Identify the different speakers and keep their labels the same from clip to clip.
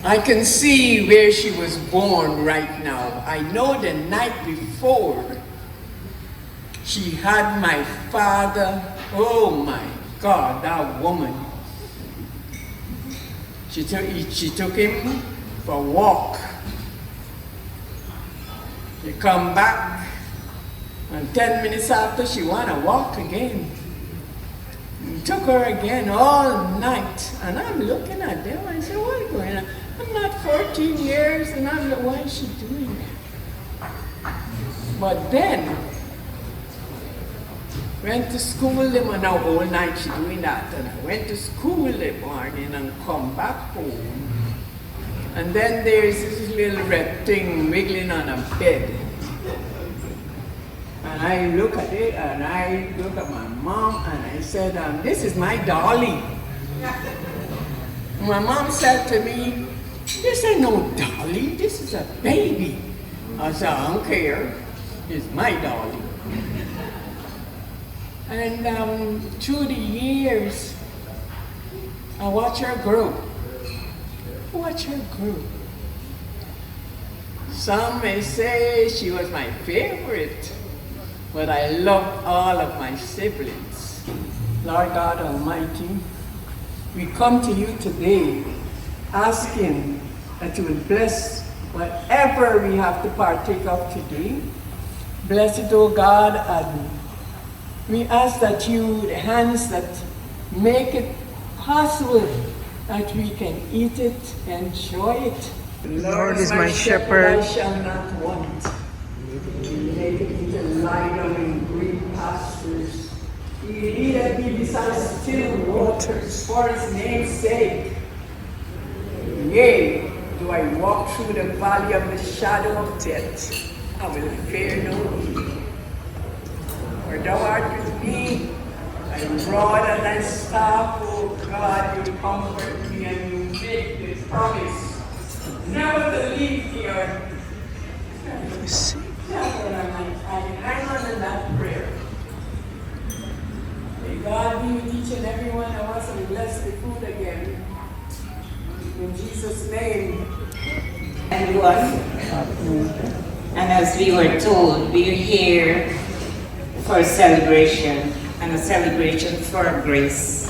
Speaker 1: I can see where she was born right now. I know the night before she had my father. Oh my God, that woman. She took him for a walk. She come back, and 10 minutes after she wanna walk again. We took her again all night, and I'm looking at them. I said, "What's going on? I'm not 14 years, and I'm like, why is she doing that?" But then went to school the morning, now all night she doing that, and I went to school the morning and come back home. And then there's this little red thing wiggling on a bed. And I look at it, and I look at my mom, and I said, "This is my dolly." My mom said to me, "This ain't no dolly, this is a baby." I said, "I don't care, it's my dolly." And through the years, I watch her grow. Watch her grow. Some may say she was my favorite, but I love all of my siblings. Lord God Almighty, we come to you today asking that you will bless whatever we have to partake of today. Bless it, O God, and we ask that you, the hands that make it possible that we can eat it, enjoy it.
Speaker 2: The Lord is my shepherd.
Speaker 1: I shall not want. He maketh me to lie down in green pastures. He leadeth me beside still waters for his name's sake. Yea, do I walk through the valley of the shadow of death, I will fear no evil. For thou art with me, thy rod and thy staff, O God, you comfort me, and you make this promise never to leave me or I hang on in that prayer. May God be with each and every one of us and bless the food again. In Jesus' name.
Speaker 3: Everyone. And as we were told, we're here for a celebration, and a celebration for grace.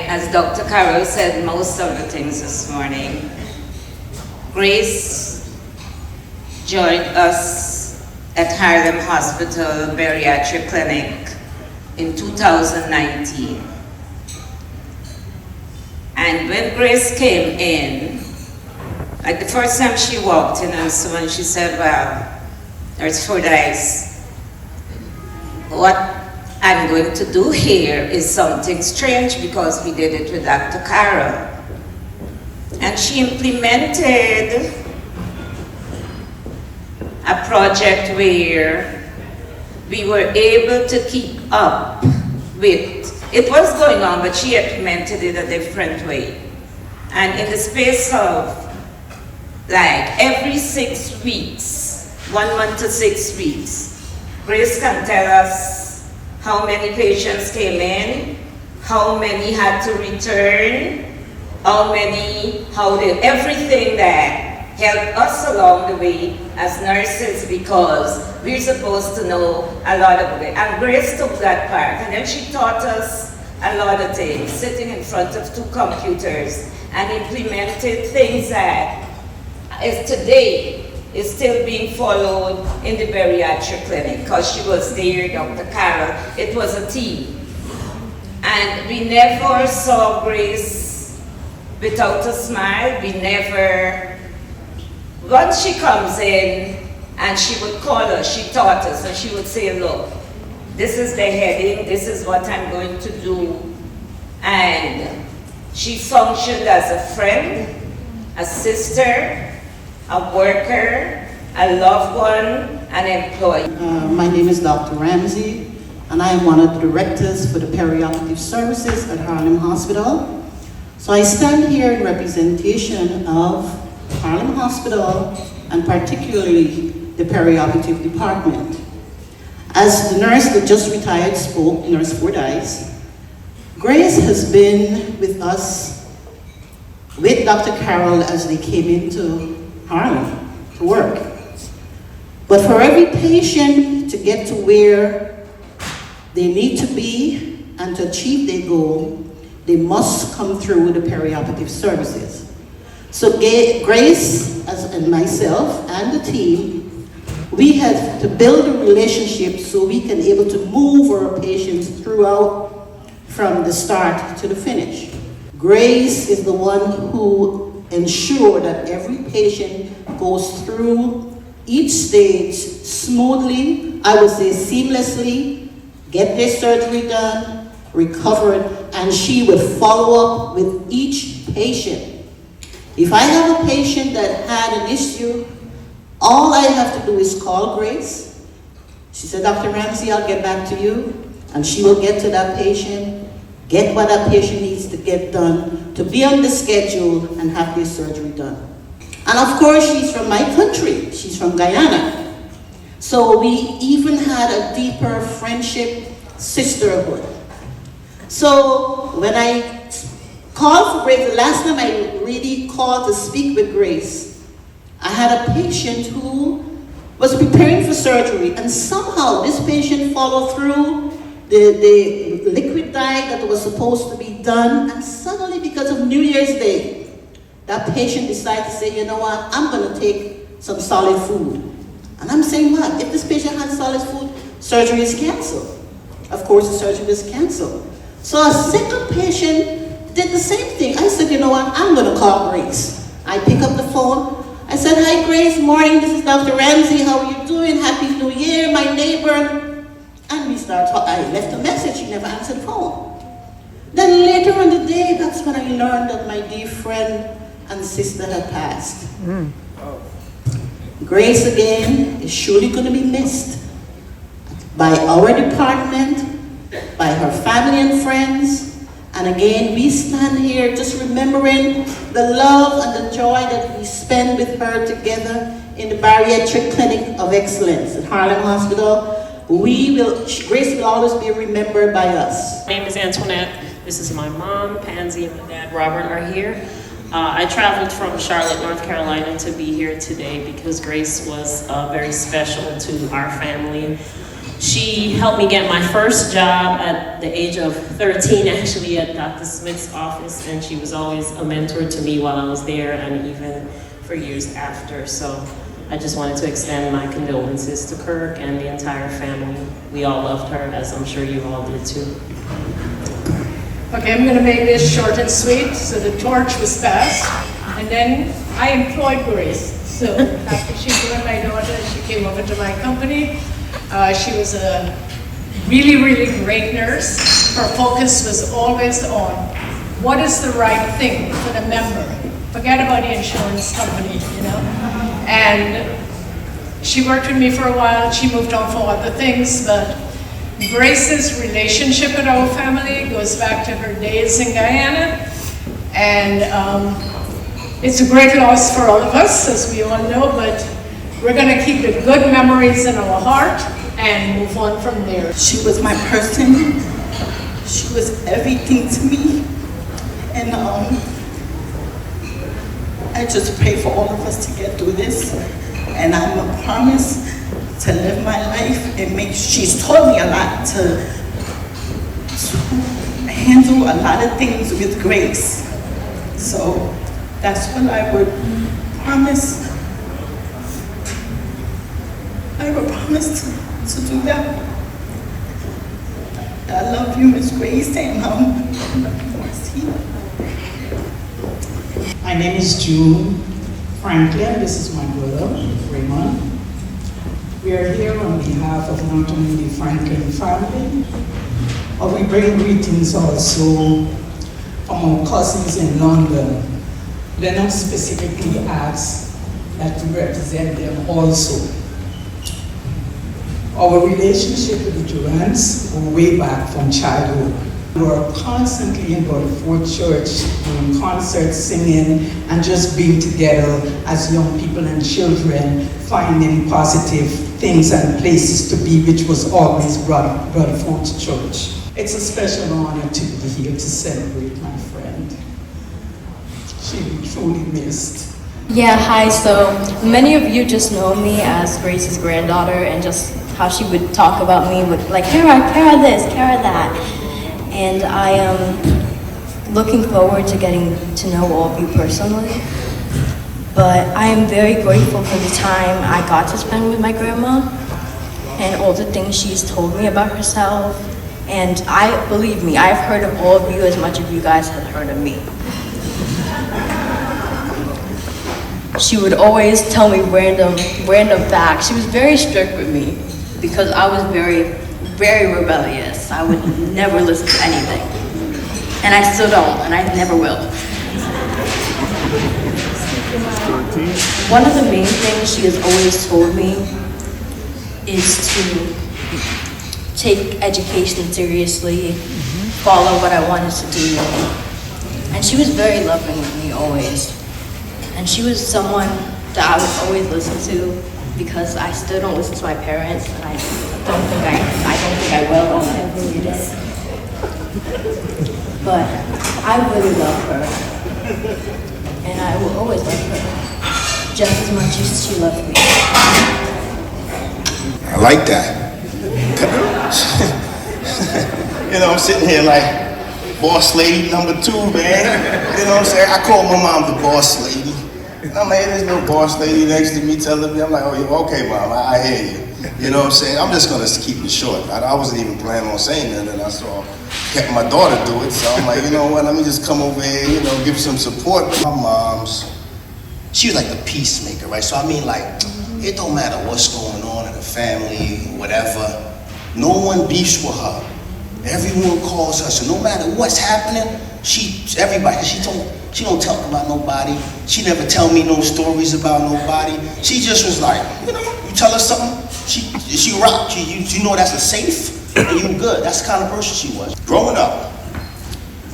Speaker 3: As Dr. Carroll said most of the things this morning, Grace joined us at Harlem Hospital Bariatric Clinic in 2019. And when Grace came in, like the first time she walked in and so on, she said, "Well, there's 4 days. What I'm going to do here is something strange because we did it with Dr. Carroll." And she implemented a project where we were able to keep up with, it was going on, but she implemented it a different way. And in the space of like every 6 weeks, 1 month to 6 weeks, Grace can tell us how many patients came in, how many had to return, everything that helped us along the way as nurses, because we're supposed to know a lot of it. And Grace took that part, and then she taught us a lot of things, sitting in front of 2 computers, and implemented things that today is still being followed in the bariatric clinic, because she was there, Dr. Carroll. It was a team. And we never saw Grace without a smile. We never, once she comes in and she would call us, she taught us, and she would say, "Look, this is the heading, this is what I'm going to do." And she functioned as a friend, a sister, a worker, a loved one, an employee.
Speaker 4: My name is Dr. Ramsey, and I am one of the directors for the perioperative services at Harlem Hospital. So I stand here in representation of Harlem Hospital, and particularly the perioperative department. As the nurse that just retired spoke, Nurse Fordyce, Grace has been with us with Dr. Carol as they came into Harlem to work. But for every patient to get to where they need to be and to achieve their goal, they must come through the perioperative services. So Grace and myself and the team, we had to build a relationship so we can able to move our patients throughout from the start to the finish. Grace is the one who ensures that every patient goes through each stage smoothly, I would say seamlessly, get their surgery done, recovered, and she would follow up with each patient. If I have a patient that had an issue, all I have to do is call Grace. She said, Dr. Ramsey, I'll get back to you. And she will get to that patient, get what that patient needs to get done, to be on the schedule and have their surgery done. And of course, she's from my country. She's from Guyana. So we even had a deeper friendship, sisterhood. So when I called for Grace, the last time I really called to speak with Grace, I had a patient who was preparing for surgery, and somehow this patient followed through the liquid diet that was supposed to be done, and suddenly because of New Year's Day, that patient decided to say, you know what, I'm going to take some solid food. And I'm saying, what? If this patient had solid food, surgery is canceled. Of course, the surgery is canceled. So a second patient did the same thing. I said, you know what, I'm going to call Grace. I pick up the phone. I said, hi Grace, morning, this is Dr. Ramsey. How are you doing? Happy New Year, my neighbor. And we started talking. I left a message. She never answered the phone. Then later in the day, that's when I learned that my dear friend and sister had passed. Grace, again, is surely going to be missed by our department, by her family and friends. And again, we stand here just remembering the love and the joy that we spend with her together in the Bariatric Clinic of Excellence at Harlem Hospital. Grace will always be remembered by us.
Speaker 5: My name is Antoinette. This is my mom, Pansy, and my dad, Robert, are here. I traveled from Charlotte, North Carolina to be here today because Grace was very special to our family. She helped me get my first job at the age of 13, actually, at Dr. Smith's office, and she was always a mentor to me while I was there and even for years after. So I just wanted to extend my condolences to Kirk and the entire family. We all loved her, as I'm sure you all did too.
Speaker 6: Okay, I'm going to make this short and sweet. So the torch was passed, and then I employed Grace. So after she joined my daughter, she came over to my company. She was a really, really great nurse. Her focus was always on what is the right thing for the member. Forget about the insurance company, you know. And she worked with me for a while. She moved on for other things, but Grace's relationship with our family goes back to her days in Guyana, and it's a great loss for all of us, as we all know, but we're going to keep the good memories in our heart and move on from there.
Speaker 7: She was my person. She was everything to me, and I just pray for all of us to get through this, and I'm a promise to live my life and make. She's taught me a lot to handle a lot of things with grace. So that's what I would promise. I would promise to do that. I love you, Miss Grace, and
Speaker 8: my name is June Franklin. This is my brother, Raymond. We are here on behalf of not only the Franklin family, but we bring greetings also from our cousins in London. Lennox specifically asks that we represent them also. Our relationship with the Durants go way back from childhood. We were constantly involved for church, doing concerts, singing, and just being together as young people and children, finding positive things and places to be, which was always brought forth to church. It's a special honor to be here to celebrate my friend. she'll be truly missed.
Speaker 9: Yeah, hi. So many of you just know me as Grace's granddaughter and just how she would talk about me with like, Kara this, Kara that. And I am looking forward to getting to know all of you personally. But I am very grateful for the time I got to spend with my grandma and all the things she's told me about herself. And believe me, I've heard of all of you as much as you guys have heard of me. She would always tell me random facts. She was very strict with me because I was very, very rebellious. I would never listen to anything. And I still don't, and I never will. One of the main things she has always told me is to take education seriously, follow what I wanted to do. And she was very loving with me always. And she was someone that I would always listen to because I still don't listen to my parents, and I don't think I will. I never really did. But I really love her, and I will always love her just as much as she loved me.
Speaker 10: I like that. You know, I'm sitting here like boss lady number 2, man. You know what I'm saying? I call my mom the boss lady. And I'm like, there's no boss lady next to me telling me. I'm like, oh, okay, mom, I hear you. You know what I'm saying? I'm just gonna keep it short. I wasn't even planning on saying that, and I saw kept my daughter do it. So I'm like, you know what? Let me just come over here, you know, give some support. My mom's, she was like the peacemaker, right? So I mean, like, it don't matter what's going on in the family, whatever. No one beefs with her. Everyone calls her. So no matter what's happening, everybody, she don't talk about nobody. She never tell me no stories about nobody. She just was like, you know, you tell her something, she rocked. You know that's a safe, and you good. That's the kind of person she was. Growing up,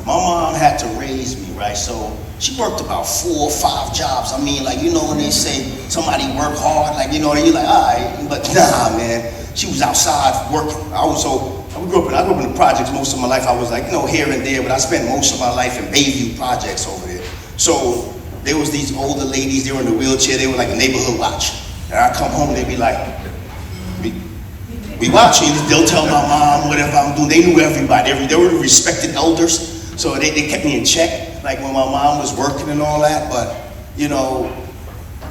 Speaker 10: my mom had to raise me, right? So she worked about 4 or 5 jobs. I mean, like, you know when they say somebody work hard, like, you know, you're like, all right, but nah, man. She was outside working. I grew up in the projects most of my life. I was like, you know, here and there, but I spent most of my life in Bayview projects over there. So there was these older ladies, they were in a wheelchair, they were like a neighborhood watch. And I come home, they'd be like, we watching, they'll tell my mom whatever I'm doing. They knew everybody, they were respected elders, so they kept me in check, like when my mom was working and all that, but, you know,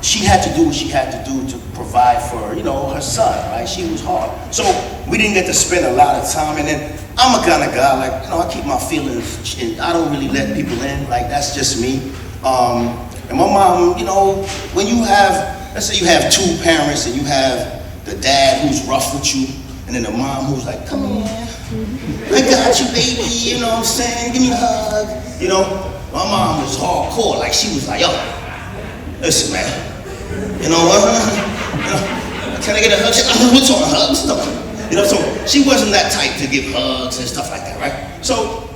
Speaker 10: she had to do what she had to do to provide for, you know, her son, right? She was hard. So we didn't get to spend a lot of time, and then I'm a kind of guy, like, you know, I keep my feelings, and I don't really let people in, like, that's just me. And my mom, you know, when you have, let's say you have 2 parents, and you have the dad who's rough with you, and then the mom who's like, come here, I got you, baby, you know what I'm saying, give me a hug. You know, my mom was hardcore, like, she was like, yo, listen, man. You know what? Can I get a hug? What's on hugs? No. You know, so she wasn't that type to give hugs and stuff like that, right? So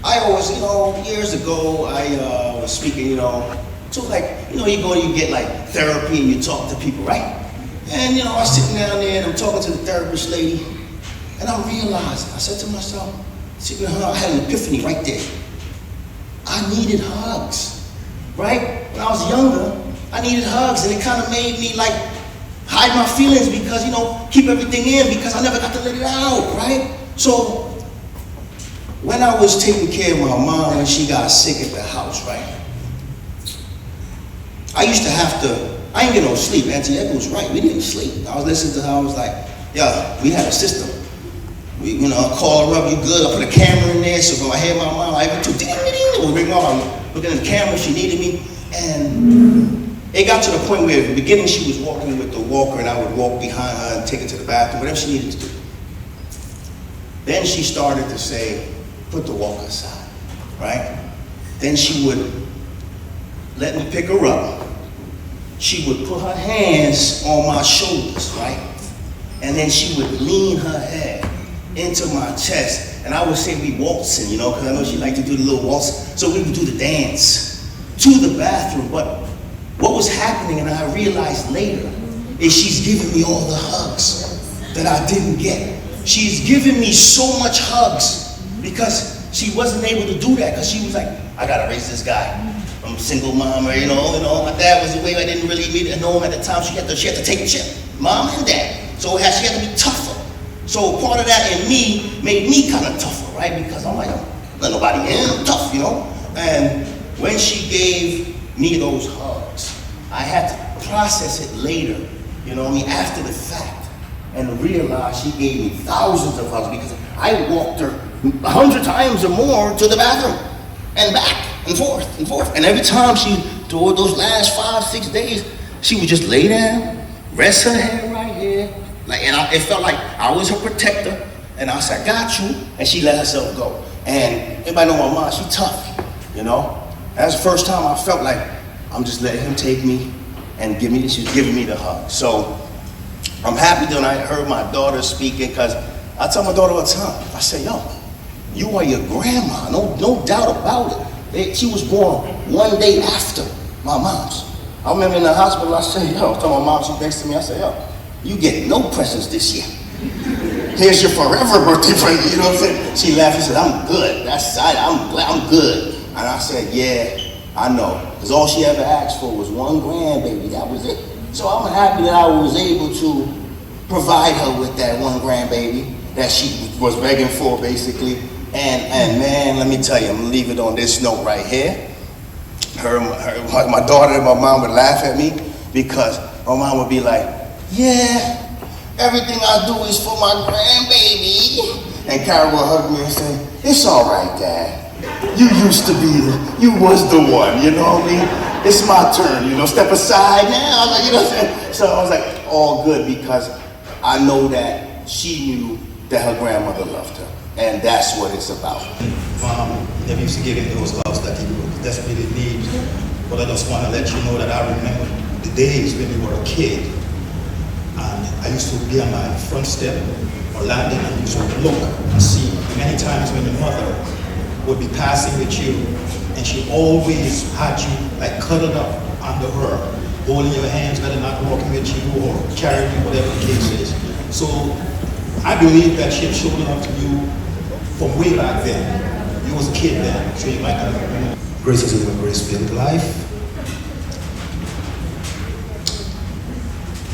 Speaker 10: I always, you know, years ago, I was speaking, you know, so like, you know, you get like therapy and you talk to people, right? And, you know, I was sitting down there and I'm talking to the therapist lady, and I realized, I said to myself, sitting with her, I had an epiphany right there. I needed hugs, right? When I was younger, I needed hugs, and it kind of made me like hide my feelings because, you know, keep everything in because I never got to let it out, right? So when I was taking care of my mom when she got sick at the house, right? I used to have to, I didn't get no sleep. Auntie Edgar was right, we didn't sleep. I was listening to her, I was like, yeah, we had a system. We, you know, I call her up, you good? I put a camera in there, so if I hear my mom, I would ding, ding, ding, ring off. I'm looking at the camera, she needed me, and it got to the point where at the beginning she was walking with the walker and I would walk behind her and take her to the bathroom, whatever she needed to do. Then she started to say, put the walker aside, right? Then she would let me pick her up. She would put her hands on my shoulders, right? And then she would lean her head into my chest. And I would say we waltzing, you know, because I know she liked to do the little waltz. So we would do the dance to the bathroom. But what was happening, and I realized later, is she's giving me all the hugs that I didn't get. She's giving me so much hugs because she wasn't able to do that because she was like, I gotta raise this guy. I'm a single mom, or, you know, my dad was away. I didn't really know him at the time. She had to take the chip, mom and dad. So she had to be tougher. So part of that in me made me kind of tougher, right? Because I'm like, let nobody in, I'm tough, you know? And when she gave me those hugs, I had to process it later, you know what I mean, after the fact, and realize she gave me thousands of hugs because I walked her 100 times or more to the bathroom and back and forth and forth. And every time toward those last 5-6 days, she would just lay down, rest her head right here, it felt like I was her protector, and I said, I got you, and she let herself go. And everybody know my mom, she tough, you know? That's the first time I felt like I'm just letting him take me and she's giving me the hug. So I'm happy that I heard my daughter speaking, because I tell my daughter all the time, I say, yo, you are your grandma, no doubt about it. She was born one day after my mom's. I remember in the hospital, I said, yo, I told my mom, she next to me, I said, yo, you get no presents this year. Here's your forever birthday present, you know what I'm saying? She laughed, she said, I'm good, I'm good. And I said, yeah, I know, because all she ever asked for was one grandbaby, that was it. So I'm happy that I was able to provide her with that one grandbaby that she was begging for, basically. And man, let me tell you, I'm gonna leave it on this note right here. My daughter and my mom would laugh at me, because my mom would be like, yeah, everything I do is for my grandbaby. And Carol would hug me and say, it's all right, Dad. You was the one, you know what I mean? It's my turn, you know, step aside now, like, you know what I'm saying? So I was like, all good, because I know that she knew that her grandmother loved her, and that's what it's about.
Speaker 11: Mom never used to give him those loves that he desperately needs, but I just want to let you know that I remember the days when you were a kid, and I used to be on my front step or landing, and used to look and see many times when your mother would be passing with you, and she always had you like cuddled up under her, holding your hands, whether not walking with you or carrying you, whatever the case is. So I believe that she had shown up to you from way back then. You was a kid then, so you might not remember. Grace is living a grace-filled life.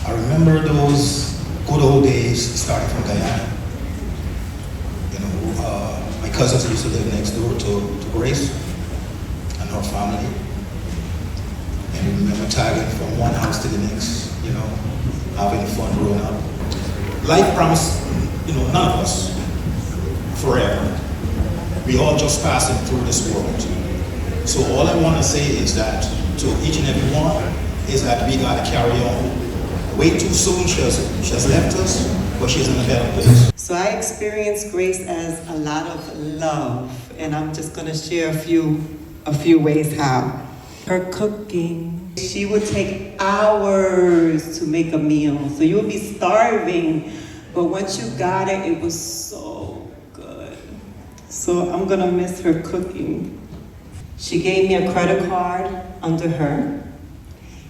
Speaker 11: I remember those good old days starting from Guyana. You know, my cousins used to live next door to Grace and her family. And we remember tagging from one house to the next, you know, having fun growing up. Life promised, you know, none of us forever. We all just passing through this world. So all I want to say is that to each and every one is that we got to carry on. Way too soon she has left us, but she's in a better place.
Speaker 12: So I experienced Grace as a lot of love, and I'm just going to share a few ways how. Her cooking. She would take hours to make a meal, so you would be starving, but once you got it, it was so good. So I'm going to miss her cooking. She gave me a credit card under her,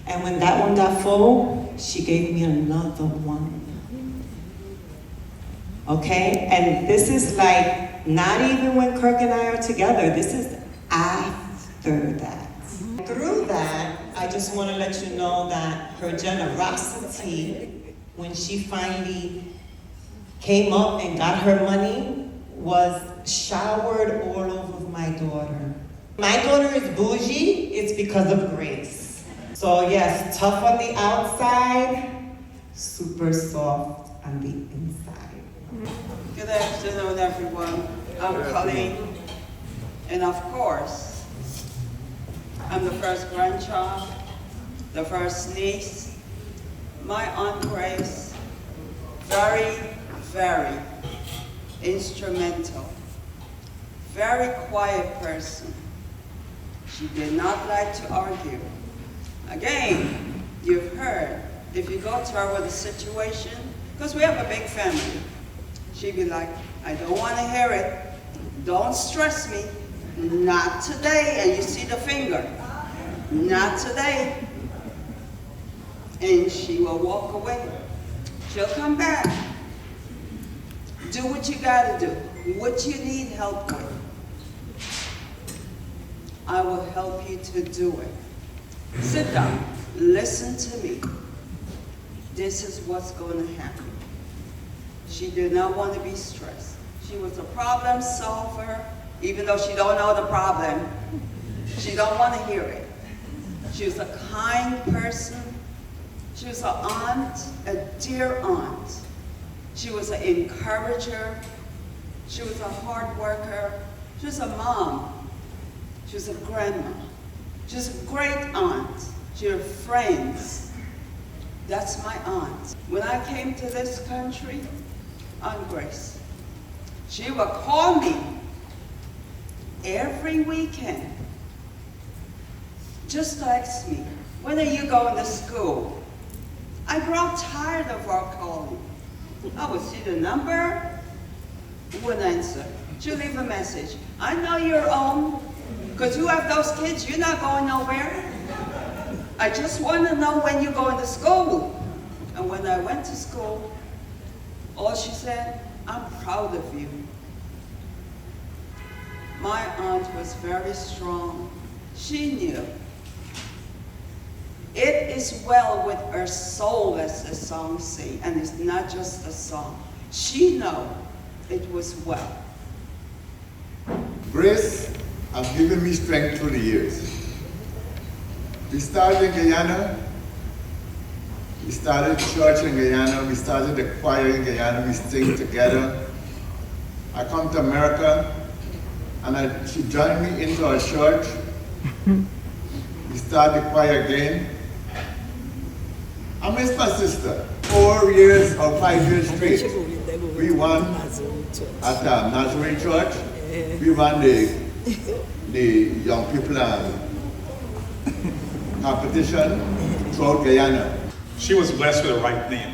Speaker 12: and when that one got full, she gave me another one. Okay, and this is like, not even when Kirk and I are together, this is after that. Through that, I just want to let you know that her generosity, when she finally came up and got her money, was showered all over my daughter. My daughter is bougie, it's because of Grace. So yes, tough on the outside, super soft on the inside.
Speaker 13: Good afternoon, everyone. I'm Colleen, and of course, I'm the first grandchild, the first niece. My Aunt Grace, very, very instrumental, very quiet person. She did not like to argue. Again, you've heard, if you go to her with a situation, because we have a big family, she'd be like, I don't want to hear it. Don't stress me. Not today. And you see the finger. Not today. And she will walk away. She'll come back. Do what you got to do. What you need help with. I will help you to do it. Sit down, listen to me. This is what's going to happen. She did not want to be stressed. She was a problem solver, even though she don't know the problem. She don't want to hear it. She was a kind person. She was an aunt, a dear aunt. She was an encourager. She was a hard worker. She was a mom. She was a grandma. She was a great aunt. She had friends. That's my aunt. When I came to this country, Aunt Grace, she would call me every weekend just to ask me, when are you going to school? I grew tired of her calling. I would see the number, wouldn't answer. She'd leave a message. I know you're home, because you have those kids, you're not going nowhere. I just want to know when you're going to school. And when I went to school, all she said, I'm proud of you. My aunt was very strong. She knew. It is well with her soul, as the song says, and it's not just a song. She knew it was well.
Speaker 14: Grace has given me strength through the years. We started in Guyana. We started church in Guyana. We started the choir in Guyana. We sing together. I come to America, and she joined me into our church. We started the choir again. I miss my sister. 4 years or 5 years straight, we won at Nazarene Church. We won the young people competition throughout Guyana.
Speaker 15: She was blessed with the right name.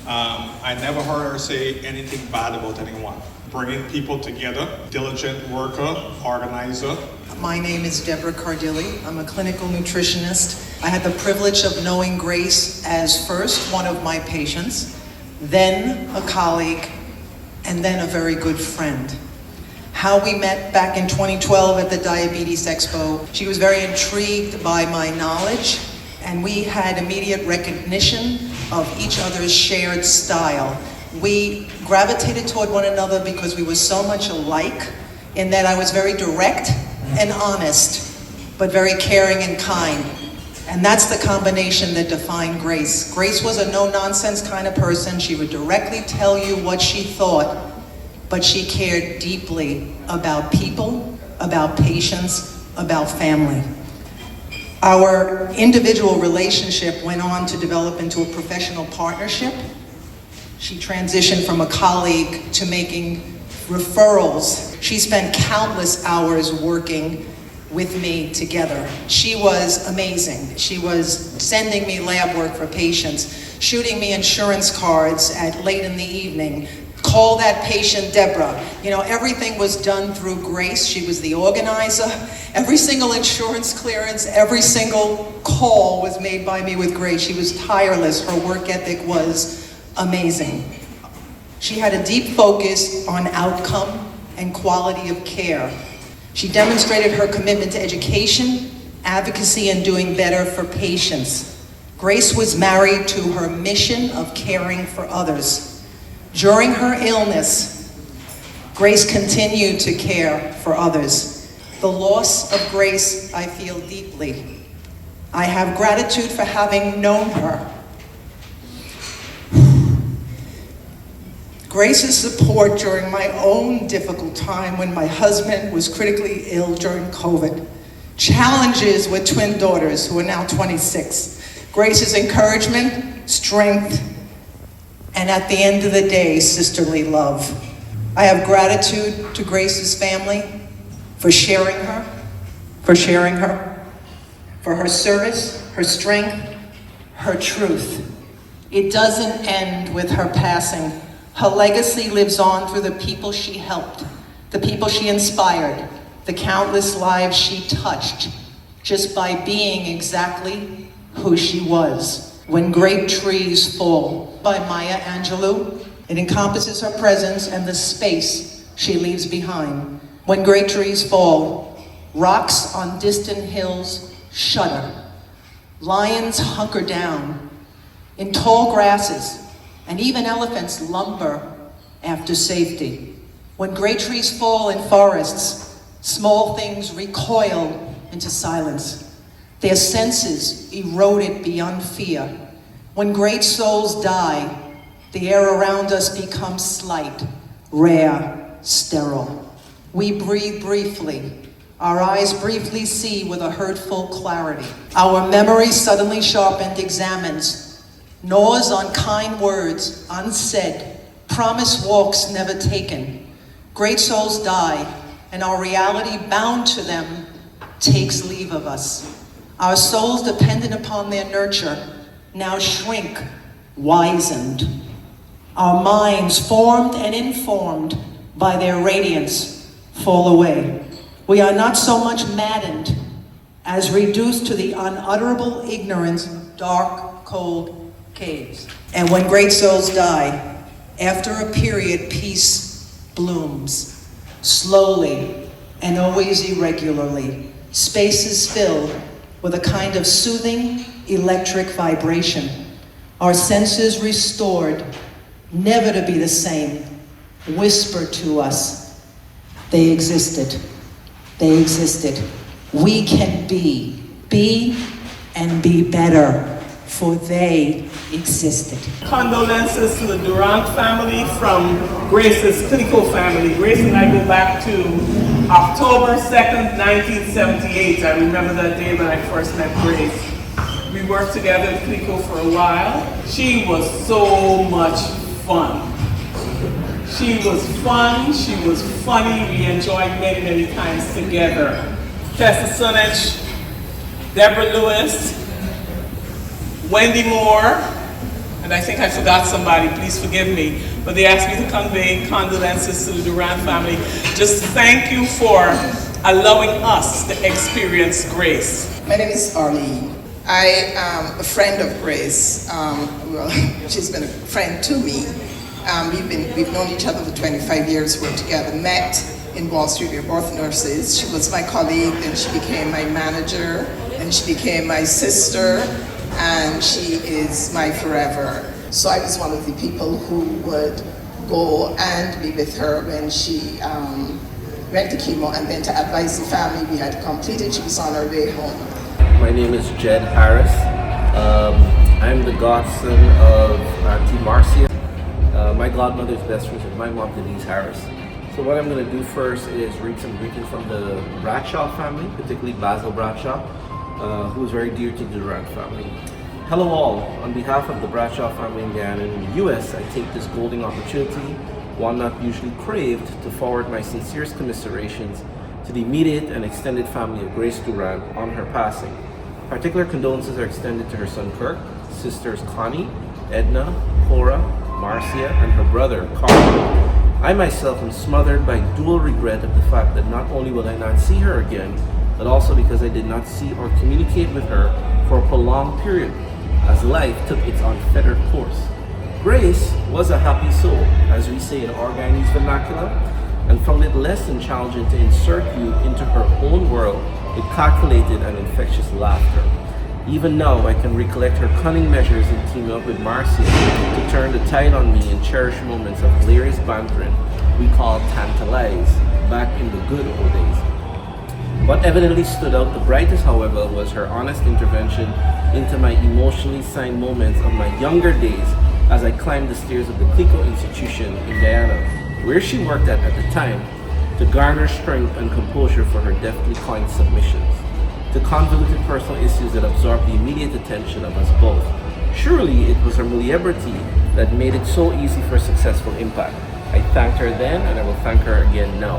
Speaker 15: I never heard her say anything bad about anyone. Bringing people together, diligent worker, organizer.
Speaker 16: My name is Deborah Cardilli. I'm a clinical nutritionist. I had the privilege of knowing Grace as first one of my patients, then a colleague, and then a very good friend. How we met back in 2012 at the Diabetes Expo, she was very intrigued by my knowledge, and we had immediate recognition of each other's shared style. We gravitated toward one another because we were so much alike in that I was very direct and honest, but very caring and kind. And that's the combination that defined Grace. Grace was a no-nonsense kind of person. She would directly tell you what she thought, but she cared deeply about people, about patients, about family. Our individual relationship went on to develop into a professional partnership. She transitioned from a colleague to making referrals. She spent countless hours working with me together. She was amazing. She was sending me lab work for patients, shooting me insurance cards at late in the evening. Call that patient Deborah. You know, everything was done through Grace. She was the organizer. Every single insurance clearance, every single call was made by me with Grace. She was tireless. Her work ethic was amazing. She had a deep focus on outcome and quality of care. She demonstrated her commitment to education, advocacy, and doing better for patients. Grace was married to her mission of caring for others. During her illness, Grace continued to care for others. The loss of Grace, I feel deeply. I have gratitude for having known her. Grace's support during my own difficult time when my husband was critically ill during COVID. Challenges with twin daughters who are now 26. Grace's encouragement, strength, and at the end of the day, sisterly love. I have gratitude to Grace's family for sharing her, for her service, her strength, her truth. It doesn't end with her passing. Her legacy lives on through the people she helped, the people she inspired, the countless lives she touched, just by being exactly who she was. When Great Trees Fall by Maya Angelou, it encompasses her presence and the space she leaves behind. When great trees fall, Rocks on distant hills shudder. Lions hunker down. In tall grasses, and even elephants lumber after safety. When great trees fall in forests, small things recoil into silence. Their senses eroded beyond fear. When great souls die, the air around us becomes slight, rare, sterile. We breathe briefly. Our eyes briefly see with a hurtful clarity. Our memory suddenly sharpened examines, gnaws on kind words unsaid, promise walks never taken. Great souls die, and our reality bound to them takes leave of us. Our souls dependent upon their nurture now shrink, wizened. Our minds formed and informed by their radiance fall away. We are not so much maddened as reduced to the unutterable ignorance of dark, cold caves. And when great souls die, after a period, peace blooms. Slowly and always irregularly, spaces fill with a kind of soothing electric vibration. Our senses restored, never to be the same, whisper to us, they existed. They existed. We can be and be better, for they existed.
Speaker 17: Condolences to the Durant family from Grace's clinical family. Grace and I go back to October 2nd, 1978. I remember that day when I first met Grace. We worked together in clinical for a while. She was so much fun. She was fun, she was funny, we enjoyed many, many times together. Tessa Sunich, Deborah Lewis, Wendy Moore, and I think I forgot somebody, please forgive me, but they asked me to convey condolences to the Durant family. Just thank you for allowing us to experience Grace.
Speaker 18: My name is Arlene. I am a friend of Grace. Well, she's been a friend to me. We've known each other for 25 years, worked together, met in Wall Street, we were both nurses. She was my colleague, then she became my manager, and she became my sister, and she is my forever. So I was one of the people who would go and be with her when she went to chemo, and then to advise the family we had completed. She was on her way home.
Speaker 19: My name is Jed Harris. I'm the godson of Auntie Marcia. My godmother's best friend is my mom, Denise Harris. So what I'm going to do first is read some greetings from the Bradshaw family, particularly Basil Bradshaw, who is very dear to the Durant family. Hello all. On behalf of the Bradshaw family in Guyana and in the U.S., I take this golden opportunity, one not usually craved, to forward my sincerest commiserations to the immediate and extended family of Grace Durant on her passing. Particular condolences are extended to her son Kirk, sisters Connie, Edna, Cora, Marcia, and her brother Carl. I myself am smothered by dual regret at the fact that not only will I not see her again, but also because I did not see or communicate with her for a prolonged period, as life took its unfettered course. Grace was a happy soul, as we say in our Guyanese vernacular, and found it less than challenging to insert you into her own world with calculated and infectious laughter. Even now, I can recollect her cunning measures in teaming up with Marcia to turn the tide on me in cherished moments of hilarious bantering we called tantalize back in the good old days. What evidently stood out the brightest, however, was her honest intervention into my emotionally signed moments of my younger days as I climbed the stairs of the Clico institution in Guyana, where she worked at the time, to garner strength and composure for her deftly coined submissions to convoluted personal issues that absorbed the immediate attention of us both. Surely it was her malleability that made it so easy for successful impact. I thanked her then, and I will thank her again now.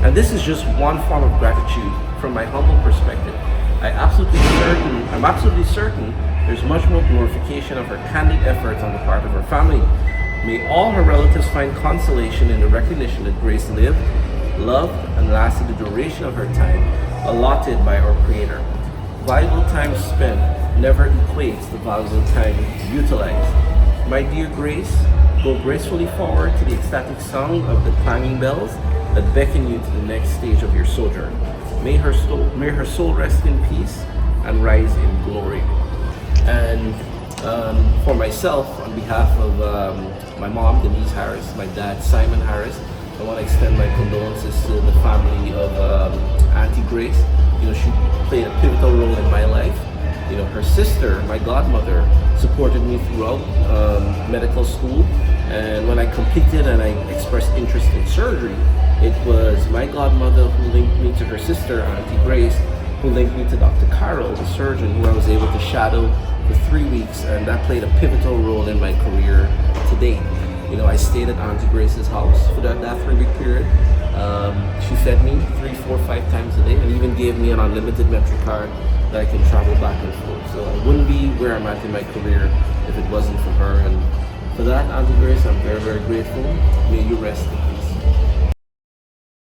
Speaker 19: And this is just one form of gratitude from my humble perspective. I'm absolutely certain there's much more glorification of her candid efforts on the part of her family. May all her relatives find consolation in the recognition that Grace lived, loved, and lasted the duration of her time allotted by our Creator. Valuable time spent never equates the valuable time utilized. My dear Grace, go gracefully forward to the ecstatic sound of the clanging bells that beckon you to the next stage of your sojourn. May her soul rest in peace and rise in glory. And for myself, on behalf of my mom, Denise Harris, my dad, Simon Harris, I want to extend my condolences to the family of Auntie Grace. You know, she played a pivotal role in my life. You know, her sister, my godmother, supported me throughout medical school. And when I completed and I expressed interest in surgery, it was my godmother who linked me to her sister, Auntie Grace, who linked me to Dr. Carroll, the surgeon, who I was able to shadow for 3 weeks, and that played a pivotal role in my career to date. You know, I stayed at Auntie Grace's house for that 3-week period. She fed me 3, 4, 5 times a day, and even gave me an unlimited Metro card that I can travel back and forth. So I wouldn't be where I'm at in my career if it wasn't for her. And for that, Auntie Grace, I'm very, very grateful. May you rest in peace.